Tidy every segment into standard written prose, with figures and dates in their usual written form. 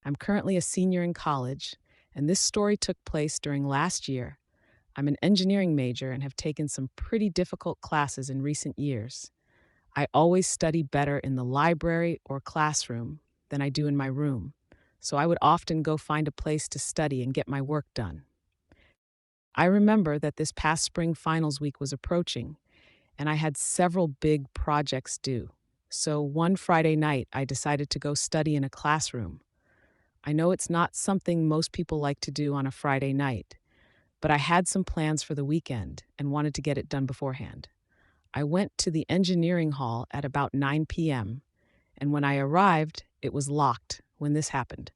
I'm currently a senior in college, and this story took place during last year. I'm an engineering major and have taken some pretty difficult classes in recent years. I always study better in the library or classroom than I do in my room, so I would often go find a place to study and get my work done. I remember that this past spring finals week was approaching, and I had several big projects due. So one Friday night, I decided to go study in a classroom. I know it's not something most people like to do on a Friday night, but I had some plans for the weekend and wanted to get it done beforehand. I went to the engineering hall at about 9 p.m., and when I arrived, it was locked when this happened.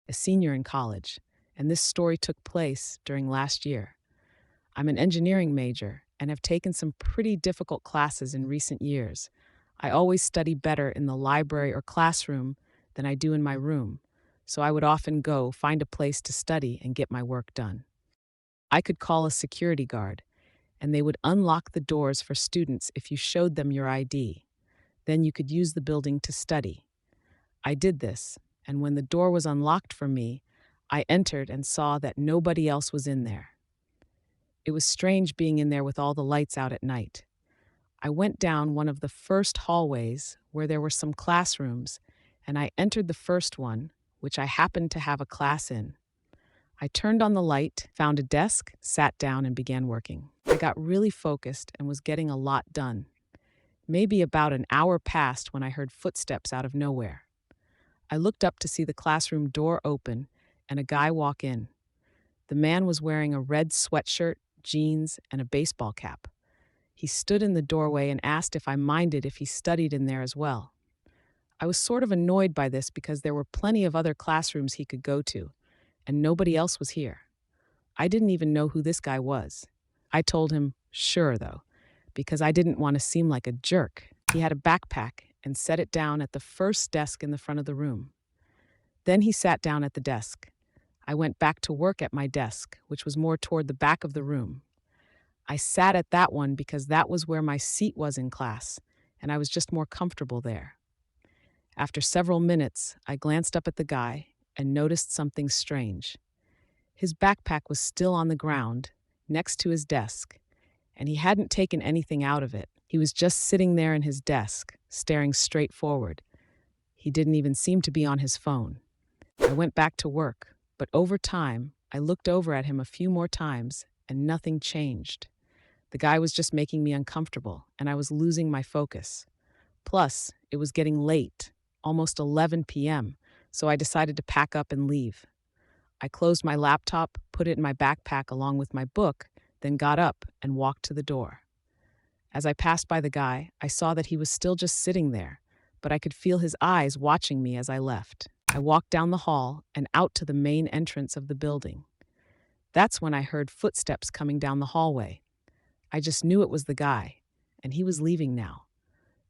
A senior in college, and this story took place during last year. I'm an engineering major and have taken some pretty difficult classes in recent years. I always study better in the library or classroom than I do in my room, so I would often go find a place to study and get my work done. I could call a security guard, and they would unlock the doors for students if you showed them your ID. Then you could use the building to study. I did this, and when the door was unlocked for me, I entered and saw that nobody else was in there. It was strange being in there with all the lights out at night. I went down one of the first hallways where there were some classrooms, and I entered the first one, which I happened to have a class in. I turned on the light, found a desk, sat down, and began working. I got really focused and was getting a lot done. Maybe about an hour passed when I heard footsteps out of nowhere. I looked up to see the classroom door open and a guy walk in. The man was wearing a red sweatshirt, jeans, and a baseball cap. He stood in the doorway and asked if I minded if he studied in there as well. I was sort of annoyed by this because there were plenty of other classrooms he could go to, and nobody else was here. I didn't even know who this guy was. I told him, sure though, because I didn't want to seem like a jerk. He had a backpack and set it down at the first desk in the front of the room. Then he sat down at the desk. I went back to work at my desk, which was more toward the back of the room. I sat at that one because that was where my seat was in class, and I was just more comfortable there. After several minutes, I glanced up at the guy and noticed something strange. His backpack was still on the ground, next to his desk, and he hadn't taken anything out of it. He was just sitting there in his desk, staring straight forward. He didn't even seem to be on his phone. I went back to work, but over time, I looked over at him a few more times, and nothing changed. The guy was just making me uncomfortable, and I was losing my focus. Plus, it was getting late, almost 11 p.m., so I decided to pack up and leave. I closed my laptop, put it in my backpack along with my book, then got up and walked to the door. As I passed by the guy, I saw that he was still just sitting there, but I could feel his eyes watching me as I left. I walked down the hall and out to the main entrance of the building. That's when I heard footsteps coming down the hallway. I just knew it was the guy, and he was leaving now.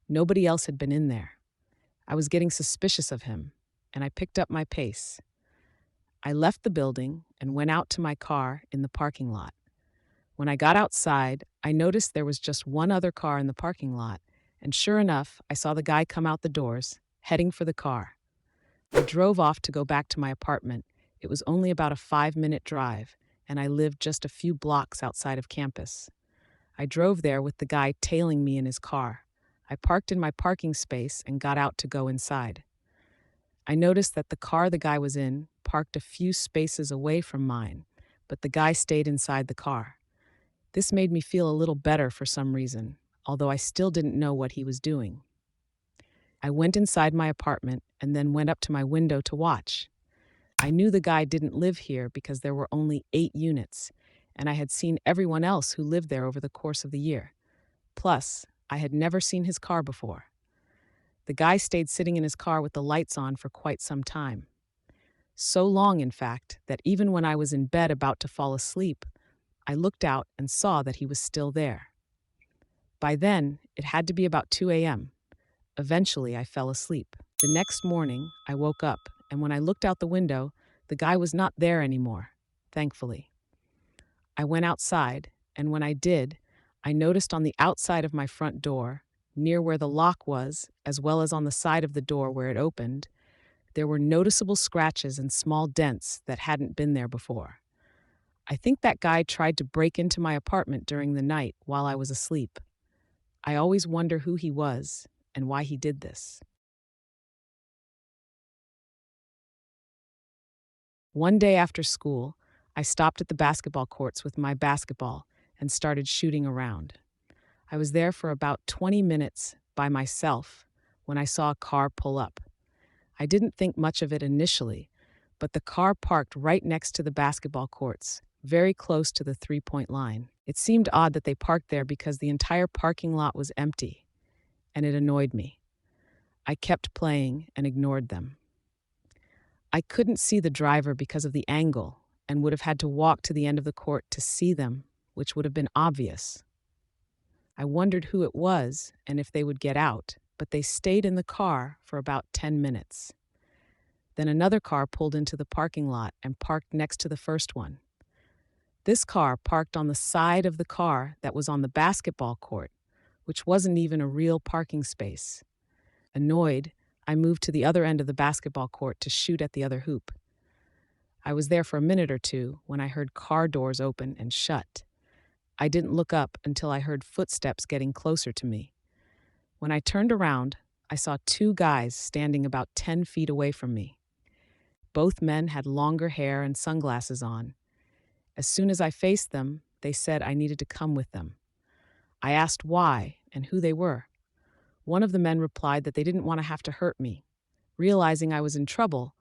Nobody else had been in there. I was getting suspicious of him, and I picked up my pace. I left the building and went out to my car in the parking lot. When I got outside, I noticed there was just one other car in the parking lot, and sure enough, I saw the guy come out the doors, heading for the car. I drove off to go back to my apartment. It was only about a 5-minute drive, and I lived just a few blocks outside of campus. I drove there with the guy tailing me in his car. I parked in my parking space and got out to go inside. I noticed that the car the guy was in parked a few spaces away from mine, but the guy stayed inside the car. This made me feel a little better for some reason, although I still didn't know what he was doing. I went inside my apartment and then went up to my window to watch. I knew the guy didn't live here because there were only 8 units, and I had seen everyone else who lived there over the course of the year. Plus, I had never seen his car before. The guy stayed sitting in his car with the lights on for quite some time. So long, in fact, that even when I was in bed about to fall asleep, I looked out and saw that he was still there. By then, it had to be about 2 a.m. Eventually, I fell asleep. The next morning, I woke up, and when I looked out the window, the guy was not there anymore, thankfully. I went outside, and when I did, I noticed on the outside of my front door, near where the lock was, as well as on the side of the door where it opened, There were noticeable scratches and small dents that hadn't been there before. I think that guy tried to break into my apartment during the night while I was asleep. I always wonder who he was and why he did this. One day after school, I stopped at the basketball courts with my basketball and started shooting around. I was there for about 20 minutes by myself when I saw a car pull up. I didn't think much of it initially, but the car parked right next to the basketball courts, very close to the three-point line. It seemed odd that they parked there because the entire parking lot was empty, and it annoyed me. I kept playing and ignored them. I couldn't see the driver because of the angle and would have had to walk to the end of the court to see them, which would have been obvious. I wondered who it was and if they would get out, but they stayed in the car for about 10 minutes. Then another car pulled into the parking lot and parked next to the first one. This car parked on the side of the car that was on the basketball court, which wasn't even a real parking space. Annoyed, I moved to the other end of the basketball court to shoot at the other hoop. I was there for a minute or two when I heard car doors open and shut. I didn't look up until I heard footsteps getting closer to me. When I turned around, I saw two guys standing about 10 feet away from me. Both men had longer hair and sunglasses on. As soon as I faced them, they said I needed to come with them. I asked why and who they were. One of the men replied that they didn't want to have to hurt me. Realizing I was in trouble,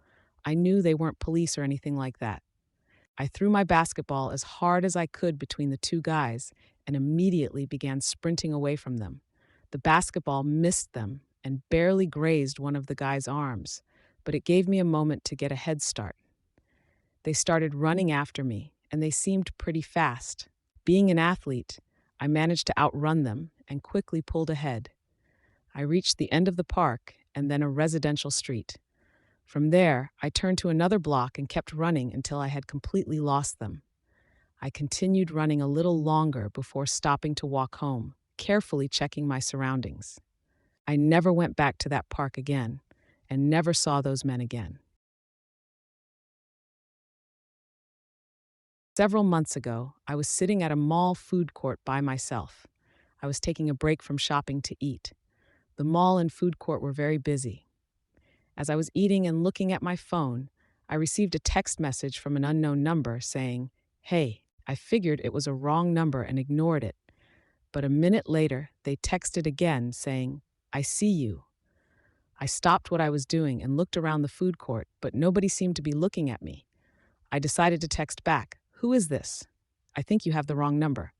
I knew they weren't police or anything like that. I threw my basketball as hard as I could between the two guys and immediately began sprinting away from them. The basketball missed them and barely grazed one of the guy's arms, but it gave me a moment to get a head start. They started running after me, and they seemed pretty fast. Being an athlete, I managed to outrun them and quickly pulled ahead. I reached the end of the park and then a residential street. From there, I turned to another block and kept running until I had completely lost them. I continued running a little longer before stopping to walk home, carefully checking my surroundings. I never went back to that park again and never saw those men again. Several months ago, I was sitting at a mall food court by myself. I was taking a break from shopping to eat. The mall and food court were very busy. As I was eating and looking at my phone, I received a text message from an unknown number saying, "Hey." I figured it was a wrong number and ignored it. But a minute later, they texted again saying, "I see you." I stopped what I was doing and looked around the food court, but nobody seemed to be looking at me. I decided to text back, "Who is this? I think you have the wrong number."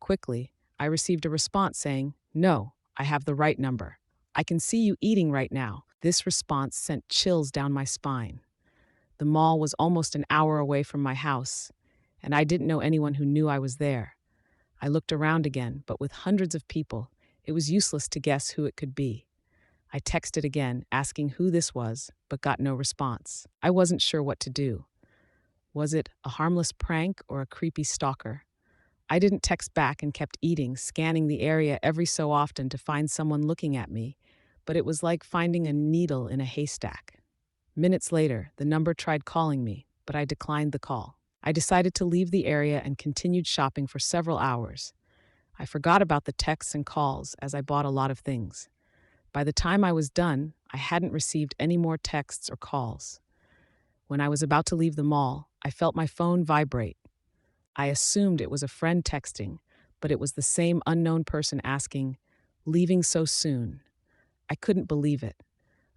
Quickly, I received a response saying, "No, I have the right number. I can see you eating right now." This response sent chills down my spine. The mall was almost an hour away from my house, and I didn't know anyone who knew I was there. I looked around again, but with hundreds of people, it was useless to guess who it could be. I texted again, asking who this was, but got no response. I wasn't sure what to do. Was it a harmless prank or a creepy stalker? I didn't text back and kept eating, scanning the area every so often to find someone looking at me, but it was like finding a needle in a haystack. Minutes later, the number tried calling me, but I declined the call. I decided to leave the area and continued shopping for several hours. I forgot about the texts and calls as I bought a lot of things. By the time I was done, I hadn't received any more texts or calls. When I was about to leave the mall, I felt my phone vibrate. I assumed it was a friend texting, but it was the same unknown person asking, "Leaving so soon?" I couldn't believe it.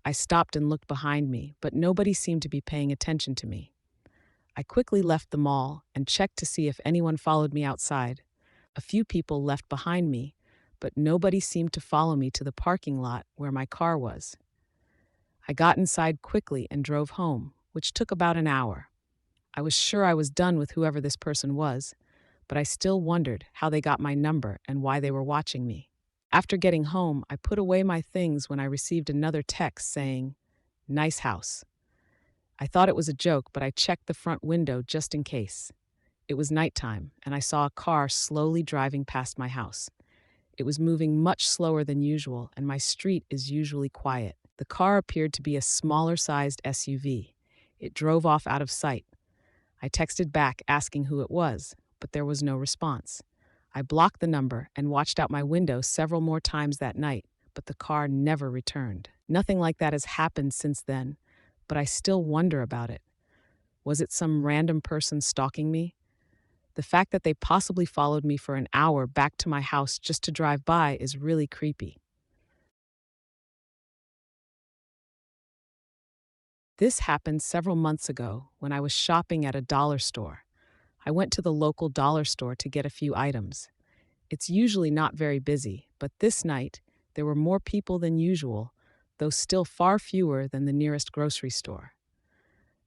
I stopped and looked behind me, but nobody seemed to be paying attention to me. I quickly left the mall and checked to see if anyone followed me outside. A few people left behind me, but nobody seemed to follow me to the parking lot where my car was. I got inside quickly and drove home, which took about an hour. I was sure I was done with whoever this person was, but I still wondered how they got my number and why they were watching me. After getting home, I put away my things when I received another text saying, "Nice house." I thought it was a joke, but I checked the front window just in case. It was nighttime, and I saw a car slowly driving past my house. It was moving much slower than usual, and my street is usually quiet. The car appeared to be a smaller sized SUV. It drove off out of sight. I texted back asking who it was, but there was no response. I blocked the number and watched out my window several more times that night, but the car never returned. Nothing like that has happened since then, but I still wonder about it. Was it some random person stalking me? The fact that they possibly followed me for an hour back to my house just to drive by is really creepy. This happened several months ago when I was shopping at a dollar store. I went to the local dollar store to get a few items. It's usually not very busy, but this night there were more people than usual, though still far fewer than the nearest grocery store.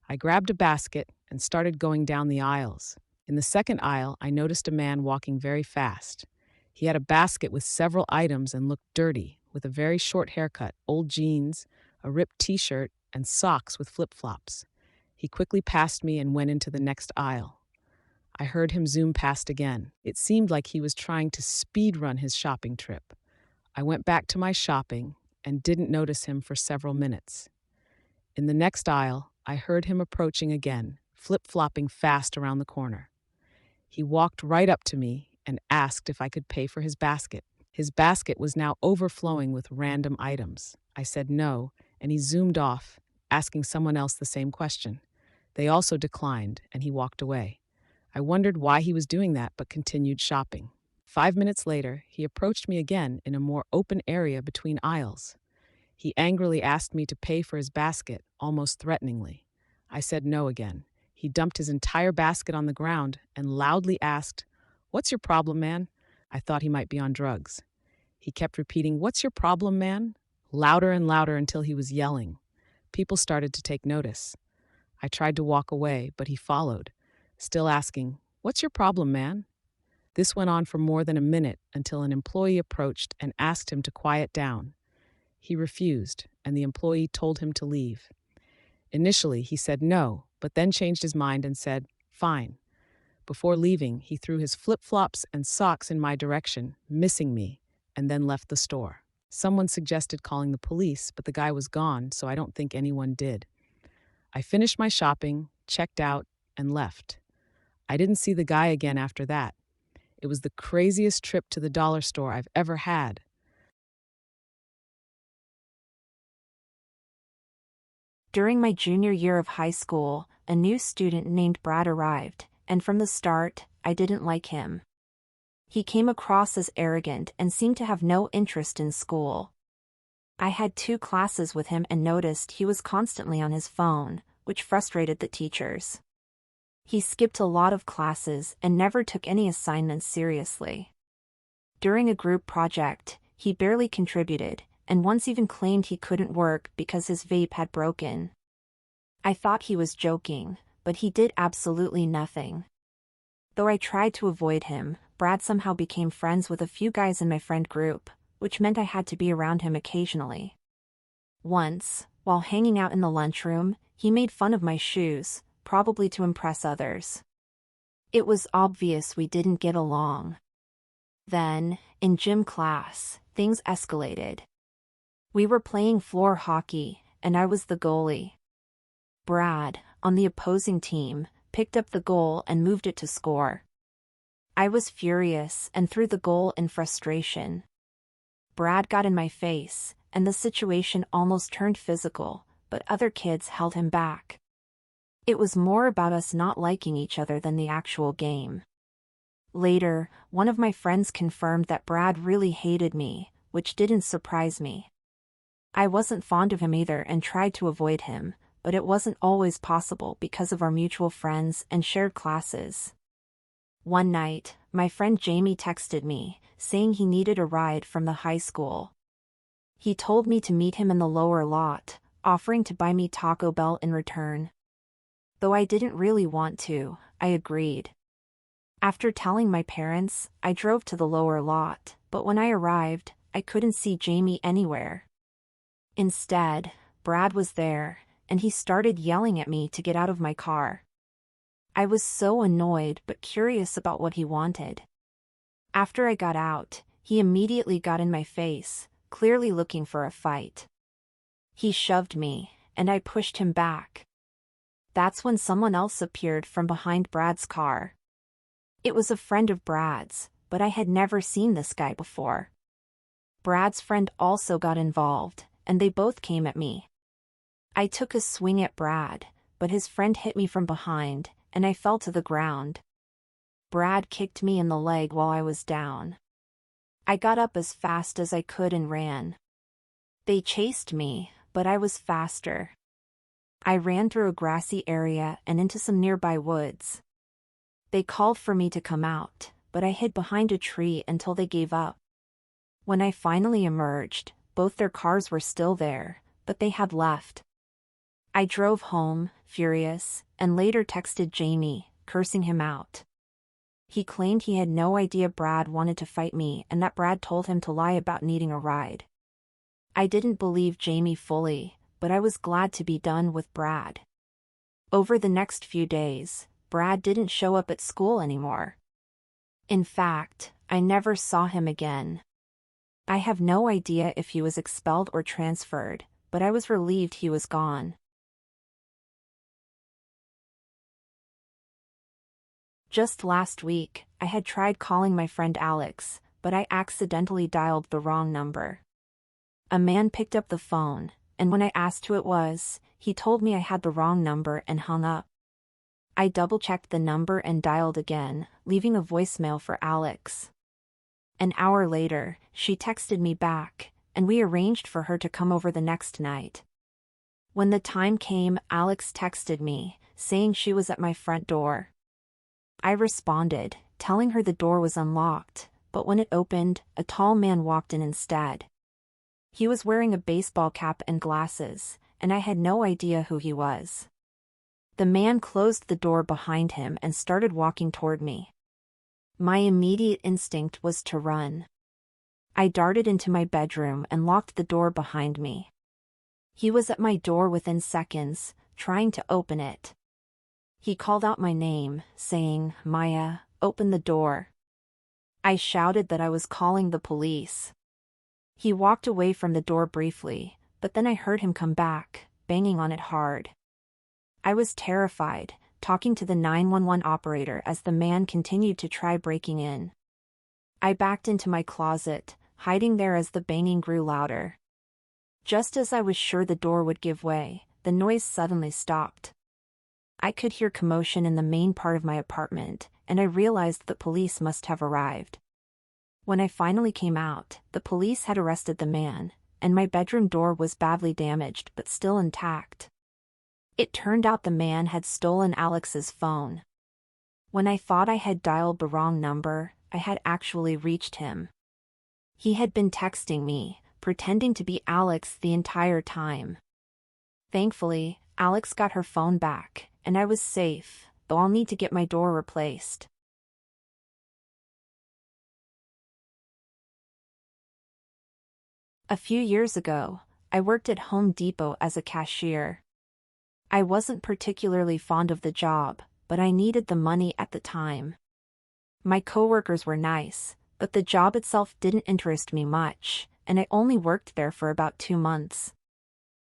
I grabbed a basket and started going down the aisles. In the second aisle, I noticed a man walking very fast. He had a basket with several items and looked dirty, with a very short haircut, old jeans, a ripped t-shirt, and socks with flip-flops. He quickly passed me and went into the next aisle. I heard him zoom past again. It seemed like he was trying to speed run his shopping trip. I went back to my shopping and didn't notice him for several minutes. In the next aisle, I heard him approaching again, flip-flopping fast around the corner. He walked right up to me and asked if I could pay for his basket. His basket was now overflowing with random items. I said no, and he zoomed off, asking someone else the same question. They also declined, and he walked away. I wondered why he was doing that, but continued shopping. 5 minutes later, he approached me again in a more open area between aisles. He angrily asked me to pay for his basket, almost threateningly. I said no again. He dumped his entire basket on the ground and loudly asked, "What's your problem, man?" I thought he might be on drugs. He kept repeating, "What's your problem, man?" louder and louder until he was yelling. People started to take notice. I tried to walk away, but he followed, still asking, "What's your problem, man?" This went on for more than a minute until an employee approached and asked him to quiet down. He refused, and the employee told him to leave. Initially, he said no, but then changed his mind and said, "Fine." Before leaving, he threw his flip-flops and socks in my direction, missing me, and then left the store. Someone suggested calling the police, but the guy was gone, so I don't think anyone did. I finished my shopping, checked out, and left. I didn't see the guy again after that. It was the craziest trip to the dollar store I've ever had. During my junior year of high school, a new student named Brad arrived, and from the start, I didn't like him. He came across as arrogant and seemed to have no interest in school. I had 2 classes with him and noticed he was constantly on his phone, which frustrated the teachers. He skipped a lot of classes and never took any assignments seriously. During a group project, he barely contributed, and once even claimed he couldn't work because his vape had broken. I thought he was joking, but he did absolutely nothing. Though I tried to avoid him, Brad somehow became friends with a few guys in my friend group, which meant I had to be around him occasionally. Once, while hanging out in the lunchroom, he made fun of my shoes, probably to impress others. It was obvious we didn't get along. Then, in gym class, things escalated. We were playing floor hockey, and I was the goalie. Brad, on the opposing team, picked up the goal and moved it to score. I was furious and threw the goal in frustration. Brad got in my face, and the situation almost turned physical, but other kids held him back. It was more about us not liking each other than the actual game. Later, one of my friends confirmed that Brad really hated me, which didn't surprise me. I wasn't fond of him either and tried to avoid him, but it wasn't always possible because of our mutual friends and shared classes. One night, my friend Jamie texted me, saying he needed a ride from the high school. He told me to meet him in the lower lot, offering to buy me Taco Bell in return. Though I didn't really want to, I agreed. After telling my parents, I drove to the lower lot, but when I arrived, I couldn't see Jamie anywhere. Instead, Brad was there, and he started yelling at me to get out of my car. I was so annoyed but curious about what he wanted. After I got out, he immediately got in my face, clearly looking for a fight. He shoved me, and I pushed him back. That's when someone else appeared from behind Brad's car. It was a friend of Brad's, but I had never seen this guy before. Brad's friend also got involved, and they both came at me. I took a swing at Brad, but his friend hit me from behind, and I fell to the ground. Brad kicked me in the leg while I was down. I got up as fast as I could and ran. They chased me, but I was faster. I ran through a grassy area and into some nearby woods. They called for me to come out, but I hid behind a tree until they gave up. When I finally emerged, both their cars were still there, but they had left. I drove home, furious, and later texted Jamie, cursing him out. He claimed he had no idea Brad wanted to fight me and that Brad told him to lie about needing a ride. I didn't believe Jamie fully, but I was glad to be done with Brad. Over the next few days, Brad didn't show up at school anymore. In fact, I never saw him again. I have no idea if he was expelled or transferred, but I was relieved he was gone. Just last week, I had tried calling my friend Alex, but I accidentally dialed the wrong number. A man picked up the phone, and when I asked who it was, he told me I had the wrong number and hung up. I double-checked the number and dialed again, leaving a voicemail for Alex. An hour later, she texted me back, and we arranged for her to come over the next night. When the time came, Alex texted me, saying she was at my front door. I responded, telling her the door was unlocked, but when it opened, a tall man walked in instead. He was wearing a baseball cap and glasses, and I had no idea who he was. The man closed the door behind him and started walking toward me. My immediate instinct was to run. I darted into my bedroom and locked the door behind me. He was at my door within seconds, trying to open it. He called out my name, saying, "Maya, open the door." I shouted that I was calling the police. He walked away from the door briefly, but then I heard him come back, banging on it hard. I was terrified, talking to the 911 operator as the man continued to try breaking in. I backed into my closet, hiding there as the banging grew louder. Just as I was sure the door would give way, the noise suddenly stopped. I could hear commotion in the main part of my apartment, and I realized the police must have arrived. When I finally came out, the police had arrested the man, and my bedroom door was badly damaged but still intact. It turned out the man had stolen Alex's phone. When I thought I had dialed the wrong number, I had actually reached him. He had been texting me, pretending to be Alex the entire time. Thankfully, Alex got her phone back, and I was safe, though I'll need to get my door replaced. A few years ago, I worked at Home Depot as a cashier. I wasn't particularly fond of the job, but I needed the money at the time. My coworkers were nice, but the job itself didn't interest me much, and I only worked there for about 2 months.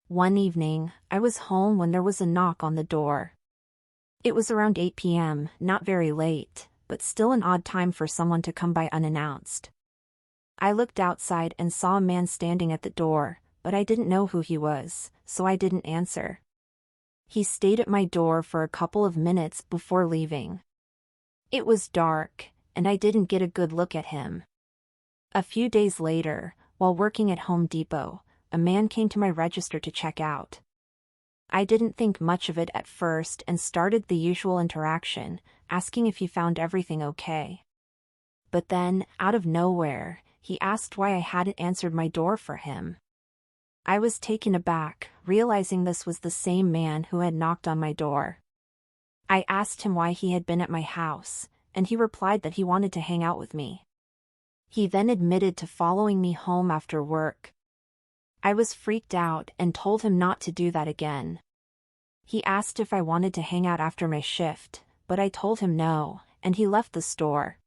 One evening, I was home when there was a knock on the door. It was around 8 p.m., not very late, but still an odd time for someone to come by unannounced. I looked outside and saw a man standing at the door, but I didn't know who he was, so I didn't answer. He stayed at my door for a couple of minutes before leaving. It was dark, and I didn't get a good look at him. A few days later, while working at Home Depot, a man came to my register to check out. I didn't think much of it at first and started the usual interaction, asking if he found everything okay. But then, out of nowhere, he asked why I hadn't answered my door for him. I was taken aback, realizing this was the same man who had knocked on my door. I asked him why he had been at my house, and he replied that he wanted to hang out with me. He then admitted to following me home after work. I was freaked out and told him not to do that again. He asked if I wanted to hang out after my shift, but I told him no, and he left the store.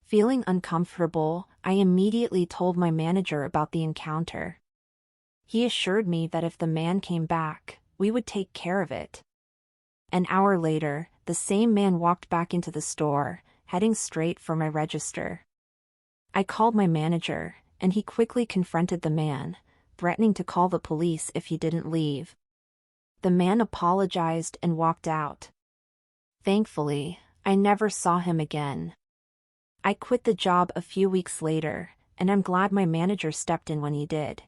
Feeling uncomfortable, I immediately told my manager about the encounter. He assured me that if the man came back, we would take care of it. An hour later, the same man walked back into the store, heading straight for my register. I called my manager, and he quickly confronted the man, threatening to call the police if he didn't leave. The man apologized and walked out. Thankfully, I never saw him again. I quit the job a few weeks later, and I'm glad my manager stepped in when he did.